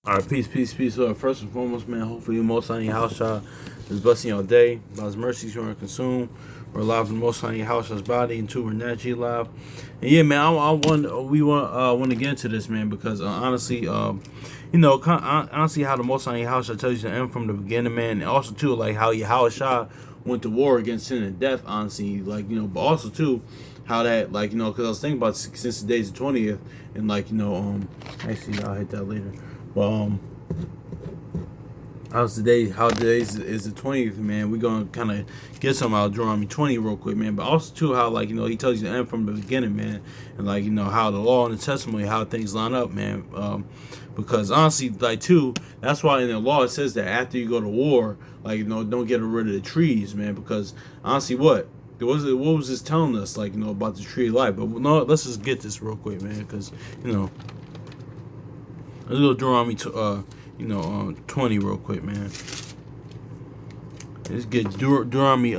All right, peace, peace, peace. First and foremost, man, hopefully the Most High in your house shot is blessing your day. By His mercies, you are consumed. We're alive in the Most High in your house shot's body, and two, we're naturally alive. And yeah, man, we want to get into this, man, because honestly, honestly, how the Most High in your house shot tells you to end from the beginning, man, and also too, like how your house shot went to war against sin and death, honestly, like but also too, how that, because I was thinking about since the days of 20th, and actually, I'll hit that later. But how's today? How today is the 20th, man? We're gonna kind of get some out of Deuteronomy 20 real quick, man. But also too, how he tells you to end from the beginning, man, and how the law and the testimony, how things line up, man. Because honestly, that's why in the law it says that after you go to war, don't get rid of the trees, man. Because honestly, what was this telling us, about the tree of life? But no, let's just get this real quick, man, because let's go Deuteronomy 20 real quick, man. Let's get Deuteronomy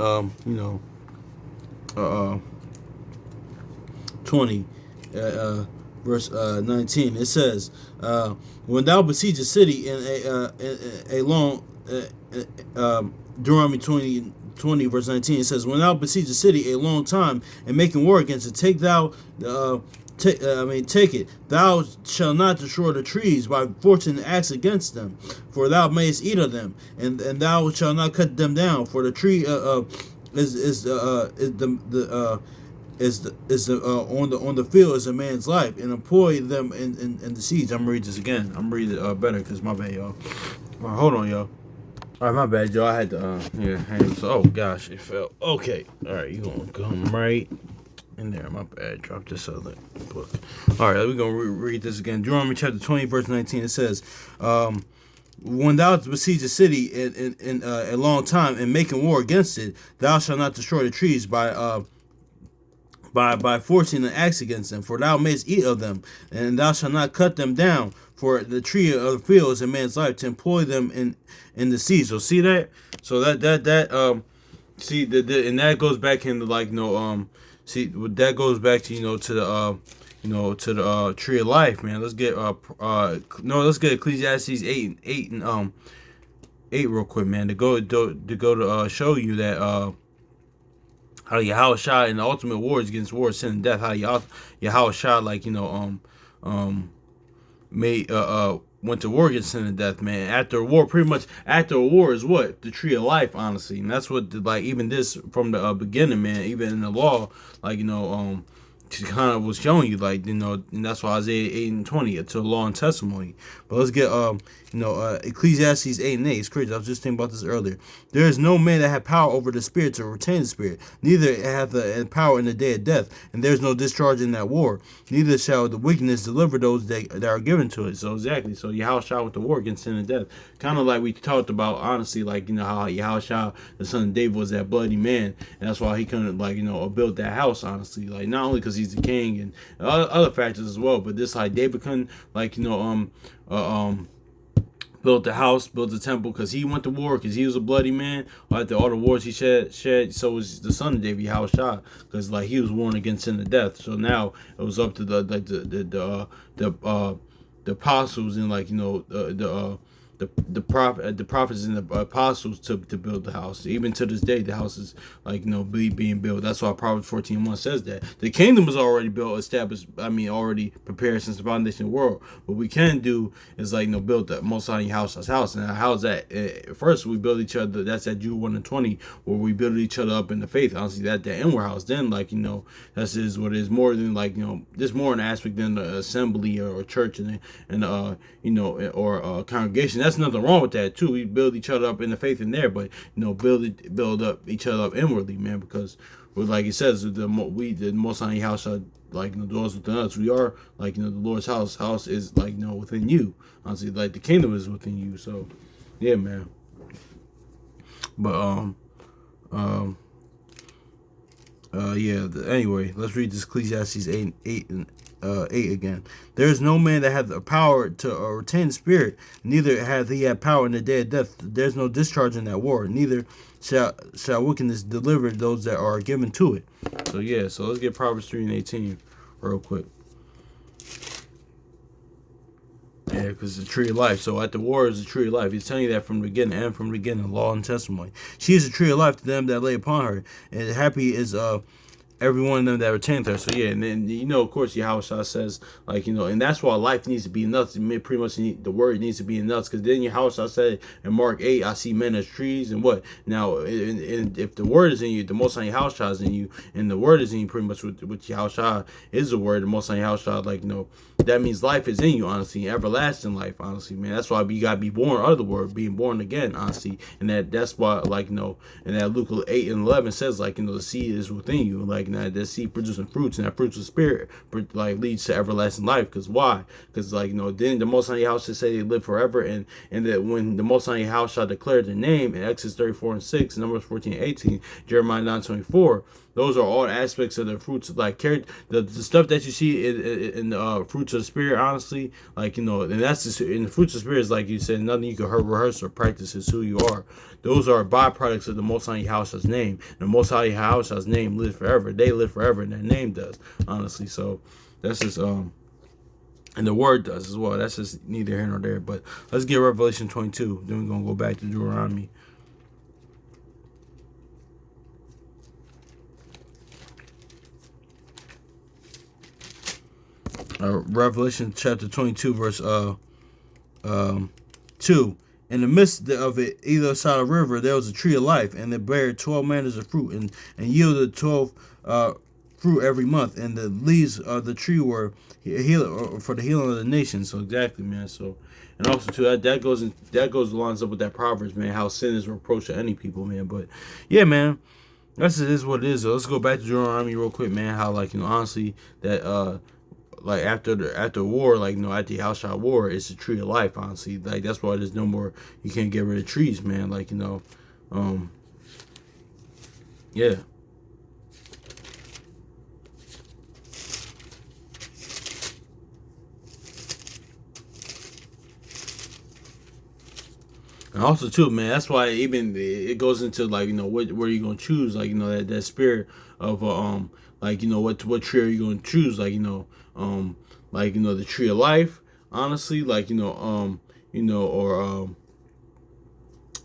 20 verse 19. It says, when thou besiege a city in a long Deuteronomy 20 verse 19, it says, when thou besiege a city a long time and making war against it, take it. Thou shalt not destroy the trees by fortune and axe against them, for thou mayest eat of them, and thou shalt not cut them down. For the tree on the field is a man's life, and employ them in the siege. I'm gonna read this again. I'm gonna read it better because my bad, y'all. Hold on, y'all. All right, my bad, y'all. I had to oh gosh, it fell. Okay, all right, you gonna come right in there. My bad. Drop this other book. All right, we're gonna read this again. Deuteronomy chapter 20, verse 19. It says, when thou besiege a city in a long time and making war against it, thou shalt not destroy the trees by forcing an axe against them, for thou mayest eat of them, and thou shalt not cut them down. For the tree of the field is a man's life, to employ them in the sea. So see that? So and that goes back into see, that goes back to to the tree of life, man. Let's get Ecclesiastes 8 and 8 real quick, man. To show you that how Yahushua in the ultimate wars against war, sin, and death, how Yahushua went to war against sin and death, man. After a war, pretty much after a war is what? The tree of life, honestly. And that's what even this from the beginning, man, even in the law, she kind of was showing you, and that's why Isaiah 8 and 20 to the law and testimony. But let's get Ecclesiastes 8 and 8. It's crazy. I was just thinking about this earlier. There is no man that hath power over the spirit to retain the spirit, neither hath the power in the day of death, and there is no discharge in that war. Neither shall the wickedness deliver those that are given to it. So exactly. So Yahushua with the war against sin and death, kind of like we talked about, honestly, how Yahushua, the son of David, was that bloody man, and that's why he couldn't build that house. Honestly, not only because he's the king and other factors as well, but this David couldn't built the house, built the temple, because he went to war, because he was a bloody man. After all the wars he shed, so was the son of David, Yahushua, because he was warned against sin and death. So now it was up to the apostles and the prophets and the apostles to build the house. Even to this day, the house is being built. That's why Proverbs 14:1 says that the kingdom is already built, established. Already prepared since the foundation of the world. What we can do is build the Most High house. And how's that? First, we build each other. That's at Jude 1 and 20, where we build each other up in the faith. Honestly, that inward house. Then that's is what it is, more than there's more an aspect than the assembly or church and congregation. That's nothing wrong with that too. We build each other up in the faith in there, but build up each other up inwardly, man. Because like it says, the Most High house are dwells within us. We are the Lord's house. House is within you. Honestly, the kingdom is within you. So yeah, man. But anyway, let's read this Ecclesiastes 8 and 8 again. There is no man that hath the power to retain the spirit, neither hath he had power in the day of death. There's no discharge in that war, neither shall wickedness deliver those that are given to it. So let's get Proverbs 3 and 18 real quick. Yeah, because the tree of life. So at the war is the tree of life. He's telling you that from the beginning, and from the beginning, law and testimony. She is a tree of life to them that lay upon her, and happy is every one of them that retained her. So yeah, and then of course, Yahushua says, like, and that's why life needs to be nuts. Pretty much the word needs to be nuts, because then Yahushua said in Mark 8, I see men as trees, and what now? And if the word is in you, the Most High Yahushua is in you, and the word is in you, pretty much with Yahushua is the word. The Most High Yahushua, like, that means life is in you, honestly, everlasting life, honestly, man. That's why you gotta be born of the word, being born again, honestly, and that's why, like, and that Luke 8:11 says, like, the seed is within you, like, that seed producing fruits, and that fruits of spirit, like, leads to everlasting life. Because why? Because, like, then the Most High Yahushua say they live forever, and that when the Most High Yahushua declared their name in Exodus 34:6, Numbers 14:18, Jeremiah 9:24. Those are all aspects of the fruits, like the stuff that you see in the fruits of the spirit, honestly, like, and that's just in the fruits of the spirit is, like you said, nothing you can rehearse or practice is who you are. Those are byproducts of the Most High Yahushua's name. And the Most High Yahushua's name lives forever. They live forever, and their name does, honestly. So that's just and the word does as well. That's just neither here nor there. But let's get Revelation 22. Then we're gonna go back to Deuteronomy. Revelation chapter 22, verse 2. In the midst of it, either side of the river, there was a tree of life, and it bare 12 manners of fruit, and yielded 12 fruit every month. And the leaves of the tree were for the healing of the nation. So exactly, man. So, and also too, that goes lines up with that Proverbs, man. How sin is a reproach to any people, man. But yeah, man. That's it is what it is. So let's go back to Deuteronomy real quick, man. How, like, honestly, that like after war, like, after the Yahushua war, it's a tree of life, honestly. Like, that's why there's no more, you can't get rid of trees, man. Like, yeah. And also too, man, that's why even it goes into, like, where you gonna choose, like, that spirit of like, what tree are you gonna choose, like, like, the tree of life, honestly, like, or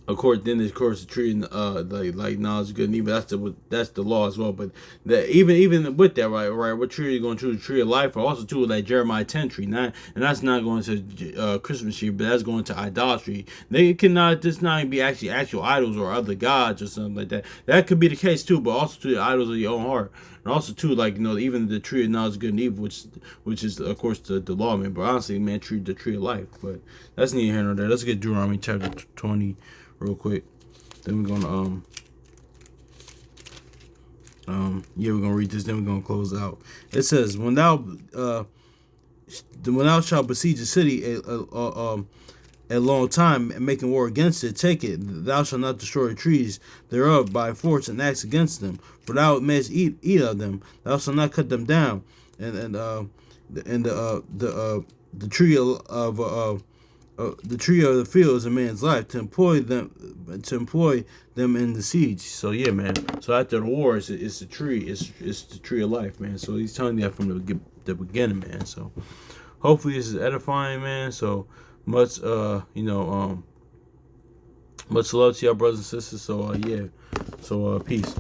of course, then of course the tree, like knowledge, good and evil. That's the law as well. But that even with that, right, what tree are you going to choose? The tree of life, or also too, like Jeremiah 10 tree, and that's not going to Christmas tree, but that's going to idolatry. They cannot just not be actually actual idols or other gods or something like that. That could be the case too, but also to the idols of your own heart, and also too, like, even the tree of knowledge, good and evil, which is of course the law, man. But honestly, man, the tree of life. But that's neither here nor there. Let's get Deuteronomy chapter 20. Real quick, then we're gonna yeah, we're gonna read this, then we're gonna close out. It says, when thou shalt besiege a city a long time, and making war against it, take it. Thou shalt not destroy the trees thereof by force and axe against them, for thou mayest eat of them. Thou shalt not cut them down, and the tree of the tree of the field is a man's life, to employ them in the siege. So yeah, man. So after the war, it's the tree, it's the tree of life, man. So he's telling you that from the beginning, man. So hopefully this is edifying, man. So much much love to y'all brothers and sisters. So yeah. So peace.